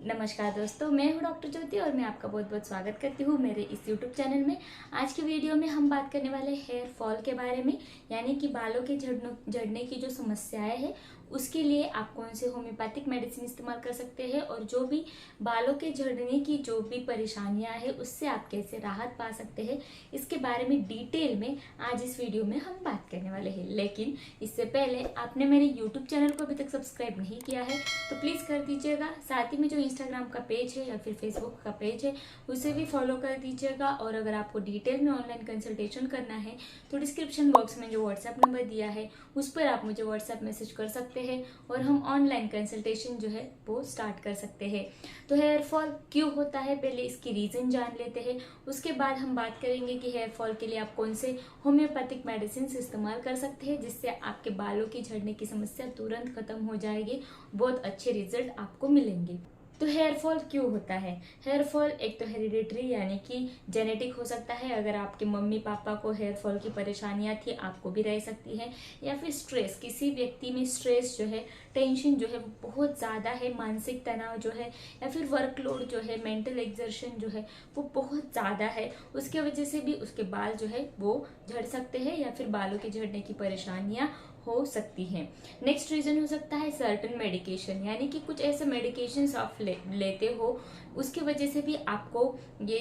नमस्कार दोस्तों, मैं हूं डॉक्टर ज्योति और मैं आपका बहुत बहुत स्वागत करती हूं मेरे इस यूट्यूब चैनल में। आज की वीडियो में हम बात करने वाले हेयर फॉल के बारे में, यानी कि बालों के झड़ने की जो समस्याएं हैं उसके लिए आप कौन से होम्योपैथिक मेडिसिन इस्तेमाल कर सकते हैं और जो भी बालों के झड़ने की जो भी परेशानियां हैं उससे आप कैसे राहत पा सकते हैं, इसके बारे में डिटेल में आज इस वीडियो में हम बात करने वाले हैं। लेकिन इससे पहले आपने मेरे यूट्यूब चैनल को अभी तक सब्सक्राइब नहीं किया है तो प्लीज़ कर दीजिएगा। साथ ही में जो इंस्टाग्राम का पेज है या फिर फेसबुक का पेज है उसे भी फॉलो कर दीजिएगा। और अगर आपको डिटेल में ऑनलाइन कंसल्टेशन करना है तो डिस्क्रिप्शन बॉक्स में जो व्हाट्सएप नंबर दिया है उस पर आप मुझे व्हाट्सएप मैसेज कर सकते हैं और हम ऑनलाइन कंसल्टेशन जो है वो स्टार्ट कर सकते हैं। तो हेयर फॉल क्यों होता है, पहले इसकी रीज़न जान लेते हैं, उसके बाद हम बात करेंगे कि हेयर फॉल के लिए आप कौन से होम्योपैथिक मेडिसिन इस्तेमाल कर सकते हैं जिससे आपके बालों की झड़ने की समस्या तुरंत खत्म हो जाएगी, बहुत अच्छे रिजल्ट आपको मिलेंगे। तो हेयर फॉल क्यों होता है? हेयर फॉल एक तो हेरिडेटरी यानी कि जेनेटिक हो सकता है। अगर आपके मम्मी पापा को हेयर फॉल की परेशानियां थी आपको भी रह सकती है, या फिर स्ट्रेस, किसी व्यक्ति में स्ट्रेस जो है, टेंशन जो है वो बहुत ज़्यादा है, मानसिक तनाव जो है या फिर वर्कलोड जो है, मेंटल एक्सर्शन जो है वो बहुत ज़्यादा है, उसके वजह से भी उसके बाल जो है वो झड़ सकते हैं या फिर बालों के झड़ने की परेशानियां हो सकती हैं। नेक्स्ट रीजन हो सकता है सर्टन मेडिकेशन, यानी कि कुछ ऐसे मेडिकेशन आप लेते हो उसकी वजह से भी आपको ये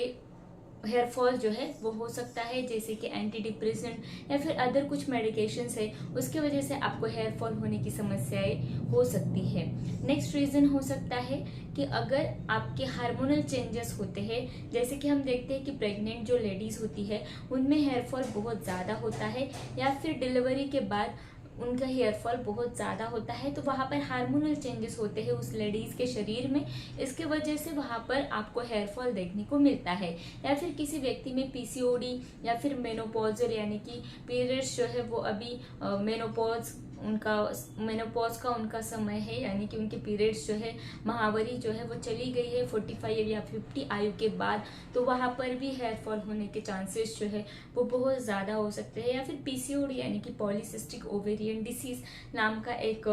हेयर फॉल जो है वो हो सकता है, जैसे कि एंटी डिप्रेसेंट या फिर अदर कुछ मेडिकेशंस है उसकी वजह से आपको हेयर फॉल होने की समस्याएं हो सकती है। नेक्स्ट रीज़न हो सकता है कि अगर आपके हार्मोनल चेंजेस होते हैं, जैसे कि हम देखते हैं कि प्रेग्नेंट जो लेडीज़ होती है उनमें हेयर फॉल बहुत ज़्यादा होता है, या फिर डिलीवरी के बाद उनका हेयर फॉल बहुत ज़्यादा होता है, तो वहाँ पर हार्मोनल चेंजेस होते हैं उस लेडीज़ के शरीर में, इसके वजह से वहाँ पर आपको हेयर फॉल देखने को मिलता है। या फिर किसी व्यक्ति में पीसीओडी या फिर मेनोपॉजल यानी कि पीरियड्स जो है वो अभी मेनोपॉज का उनका समय है, यानी कि उनके पीरियड्स जो है, महावरी जो है वो चली गई है 45 या 50 आयु के बाद, तो वहाँ पर भी हेयर फॉल होने के चांसेस जो है वो बहुत ज़्यादा हो सकते हैं। या फिर पीसीओडी यानी कि पॉलीसिस्टिक ओवेरियन डिसीज नाम का एक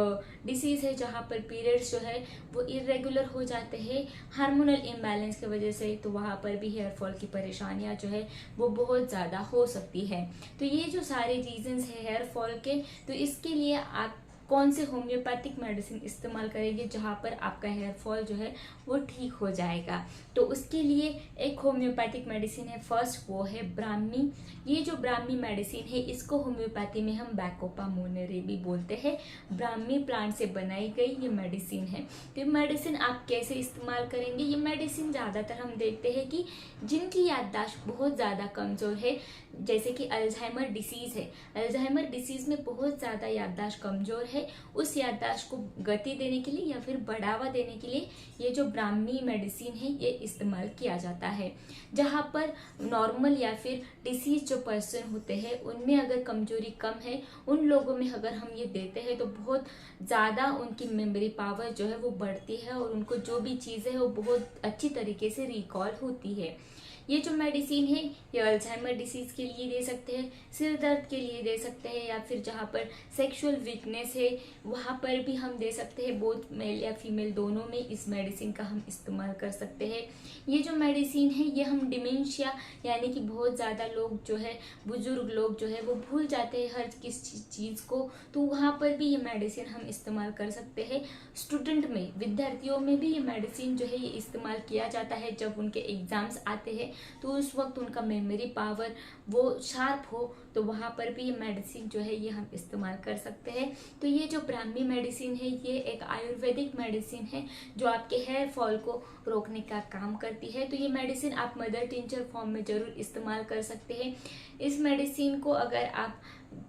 डिसीज है जहाँ पर पीरियड्स जो है वो इरेगुलर हो जाते हैं हार्मोनल इम्बैलेंस की वजह से, तो वहाँ पर भी हेयर फॉल की परेशानियाँ जो है वो बहुत ज़्यादा हो सकती है। तो ये जो सारे रीजंस है हेयर फॉल के, तो इसके लिए आप कौन से होम्योपैथिक मेडिसिन इस्तेमाल करेंगे जहाँ पर आपका हेयर फॉल जो है वो ठीक हो जाएगा? तो उसके लिए एक होम्योपैथिक मेडिसिन है, फर्स्ट वो है ब्राह्मी। ये जो ब्राह्मी मेडिसिन है इसको होम्योपैथी में हम बैकोपा मोनेरे भी बोलते हैं। ब्राह्मी प्लांट से बनाई गई ये मेडिसिन है। तो ये मेडिसिन आप कैसे इस्तेमाल करेंगे? ये मेडिसिन ज़्यादातर हम देखते हैं कि जिनकी याददाश्त बहुत ज़्यादा कमज़ोर है, जैसे कि अल्जाइमर डिसीज़ है, अल्जाइमर डिसीज़ में बहुत ज़्यादा याददाश्त कमज़ोर है, उस याददाश्त को गति देने के लिए या फिर बढ़ावा देने के लिए ये जो ब्राह्मी मेडिसिन है ये इस्तेमाल किया जाता है। जहाँ पर नॉर्मल या फिर डिसीज जो पर्सन होते हैं उनमें अगर कमजोरी कम है, उन लोगों में अगर हम ये देते हैं तो बहुत ज़्यादा उनकी मेमोरी पावर जो है वो बढ़ती है और उनको जो भी चीज़ें है वो बहुत अच्छी तरीके से रिकॉल होती है। ये जो मेडिसिन है ये अल्जाइमर डिसीज के लिए दे सकते हैं, सिर दर्द के लिए दे सकते हैं, या फिर जहाँ पर सेक्सुअल वीकनेस है वहाँ पर भी हम दे सकते हैं। बोथ मेल या फीमेल दोनों में इस मेडिसिन का हम इस्तेमाल कर सकते हैं। ये जो मेडिसिन है ये हम डिमेंशिया यानी कि बहुत ज़्यादा लोग जो है, बुजुर्ग लोग जो है वो भूल जाते हैं हर किस चीज़ को, तो वहाँ पर भी ये मेडिसिन हम इस्तेमाल कर सकते हैं। स्टूडेंट में, विद्यार्थियों में भी ये मेडिसिन जो है ये इस्तेमाल किया जाता है जब उनके एग्जाम्स आते हैं, तो उस वक्त उनका मेमोरी पावर वो शार्प हो, तो वहाँ पर भी ये मेडिसिन जो है ये हम इस्तेमाल कर सकते हैं। तो ये जो ब्राह्मी मेडिसिन है ये एक आयुर्वेदिक मेडिसिन है जो आपके हेयर फॉल को रोकने का काम करती है। तो ये मेडिसिन आप मदर टिंचर फॉर्म में ज़रूर इस्तेमाल कर सकते हैं। इस मेडिसिन को अगर आप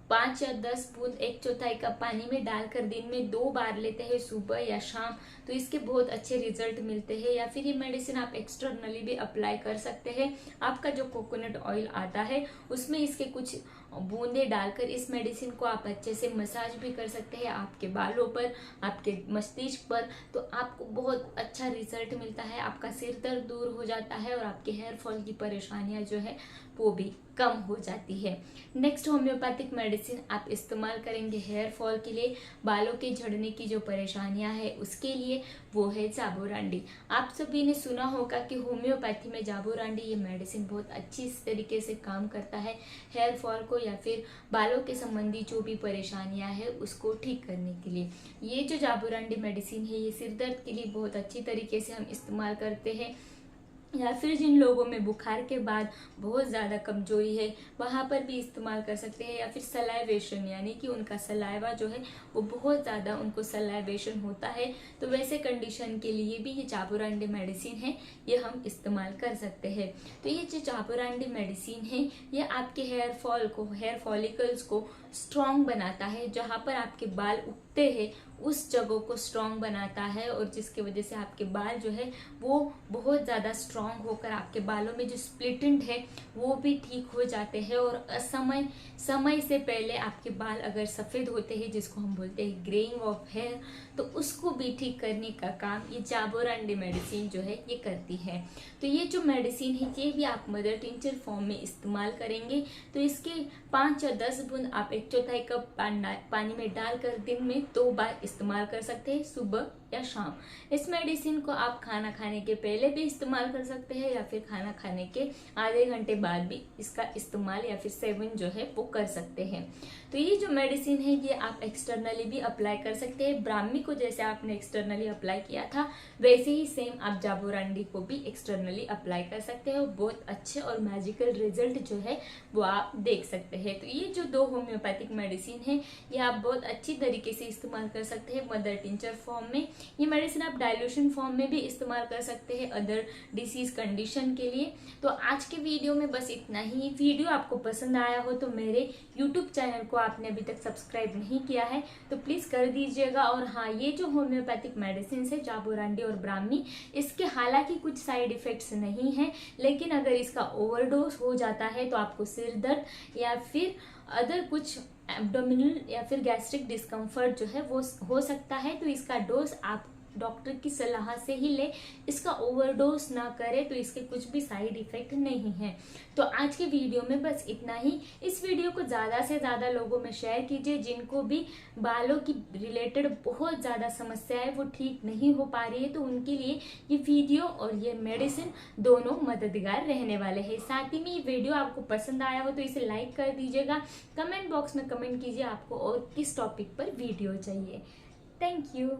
5 या 10 बूंद 1/4 कप पानी में डालकर दिन में 2 बार लेते हैं, सुबह या शाम, तो इसके बहुत अच्छे रिजल्ट मिलते हैं। या फिर ये मेडिसिन आप एक्सटर्नली भी अप्लाई कर सकते हैं। आपका जो कोकोनट ऑयल आता है उसमें इसके कुछ बूंदे डालकर इस मेडिसिन को आप अच्छे से मसाज भी कर सकते हैं आपके बालों पर, आपके मस्तिष्क पर। तो आपको बहुत अच्छा रिजल्ट मिलता है, आपका सिर दर्द दूर हो जाता है और आपके हेयर फॉल की परेशानियां जो है वो भी कम हो जाती है। नेक्स्ट होम्योपैथिक मेडिसिन आप इस्तेमाल करेंगे हेयर फॉल के लिए, बालों के झड़ने की जो परेशानियां है उसके लिए, वो है जाबोरांडी। आप सभी ने सुना होगा कि होम्योपैथी में जाबोरांडी ये मेडिसिन बहुत अच्छी तरीके से काम करता है हेयर फॉल को या फिर बालों के संबंधी जो भी परेशानियां है उसको ठीक करने के लिए। ये जो जाबोरांडी मेडिसिन है ये सिर दर्द के लिए बहुत अच्छी तरीके से हम इस्तेमाल करते हैं, या फिर जिन लोगों में बुखार के बाद बहुत ज़्यादा कमजोरी है वहाँ पर भी इस्तेमाल कर सकते हैं, या फिर सलाइवेशन यानी कि उनका सलाइवा जो है वो बहुत ज़्यादा उनको सलाइवेशन होता है, तो वैसे कंडीशन के लिए भी ये जाबोरांडी मेडिसिन है ये हम इस्तेमाल कर सकते हैं। तो ये जो जाबोरांडी मेडिसिन है ये आपके हेयर फॉल को, हेयर फॉलिकल्स को स्ट्रॉन्ग बनाता है, जहाँ पर आपके बाल उगते हैं उस जगह को स्ट्रॉन्ग बनाता है, और जिसकी वजह से आपके बाल जो है वो बहुत ज़्यादा स्ट्रॉन्ग होकर आपके बालों में जो स्प्लिट एंड है वो भी ठीक हो जाते हैं, और समय से पहले आपके बाल अगर सफ़ेद होते हैं जिसको हम बोलते हैं ग्रेइंग ऑफ हेयर, तो उसको भी ठीक करने का काम ये जाबोरांडी मेडिसिन जो है ये करती है। तो ये जो मेडिसिन है ये भी आप मदर टिंचर फॉर्म में इस्तेमाल करेंगे तो इसके 5 या 10 बूंद आप 1/4 कप पानी में डालकर दिन में 2 बार इस्तेमाल कर सकते हैं, सुबह या शाम। इस मेडिसिन को आप खाना खाने के पहले भी इस्तेमाल कर सकते हैं या फिर खाना खाने के आधे घंटे बाद भी इसका इस्तेमाल या फिर सेवन जो है वो कर सकते हैं। तो ये जो मेडिसिन है ये आप एक्सटर्नली भी अप्लाई कर सकते हैं। ब्राह्मी को जैसे आपने एक्सटर्नली अप्लाई किया था वैसे ही सेम आप जाबोरांडी को भी एक्सटर्नली अप्लाई कर सकते हैं, बहुत अच्छे और मैजिकल रिजल्ट जो है वो आप देख सकते हैं। तो ये जो 2 होम्योपैथिक मेडिसिन है ये आप बहुत अच्छी तरीके से इस्तेमाल कर सकते हैं मदर टिंचर फॉर्म में। ये मेडिसिन आप डाइल्यूशन फॉर्म में भी इस्तेमाल कर सकते हैं अदर डिसीज कंडीशन के लिए। तो आज के वीडियो में बस इतना ही। वीडियो आपको पसंद आया हो तो मेरे यूट्यूब चैनल को आपने अभी तक सब्सक्राइब नहीं किया है तो प्लीज़ कर दीजिएगा। और हाँ, ये जो होम्योपैथिक मेडिसिन है जाबोरांडी और ब्राह्मी, इसके हालांकि कुछ साइड इफेक्ट्स नहीं है, लेकिन अगर इसका ओवरडोज हो जाता है तो आपको सिर दर्द या फिर अदर कुछ एब्डोमिनल या फिर गैस्ट्रिक डिस्कम्फर्ट जो है वो हो सकता है। तो इसका डोज आप डॉक्टर की सलाह से ही ले, इसका ओवरडोज ना करे, तो इसके कुछ भी साइड इफेक्ट नहीं है। तो आज के वीडियो में बस इतना ही। इस वीडियो को ज़्यादा से ज़्यादा लोगों में शेयर कीजिए जिनको भी बालों की रिलेटेड बहुत ज़्यादा समस्या है, वो ठीक नहीं हो पा रही है, तो उनके लिए ये वीडियो और ये मेडिसिन दोनों मददगार रहने वाले हैं। साथ ही में ये वीडियो आपको पसंद आया हो तो इसे लाइक कर दीजिएगा, कमेंट बॉक्स में कमेंट कीजिए आपको और किस टॉपिक पर वीडियो चाहिए। Thank you.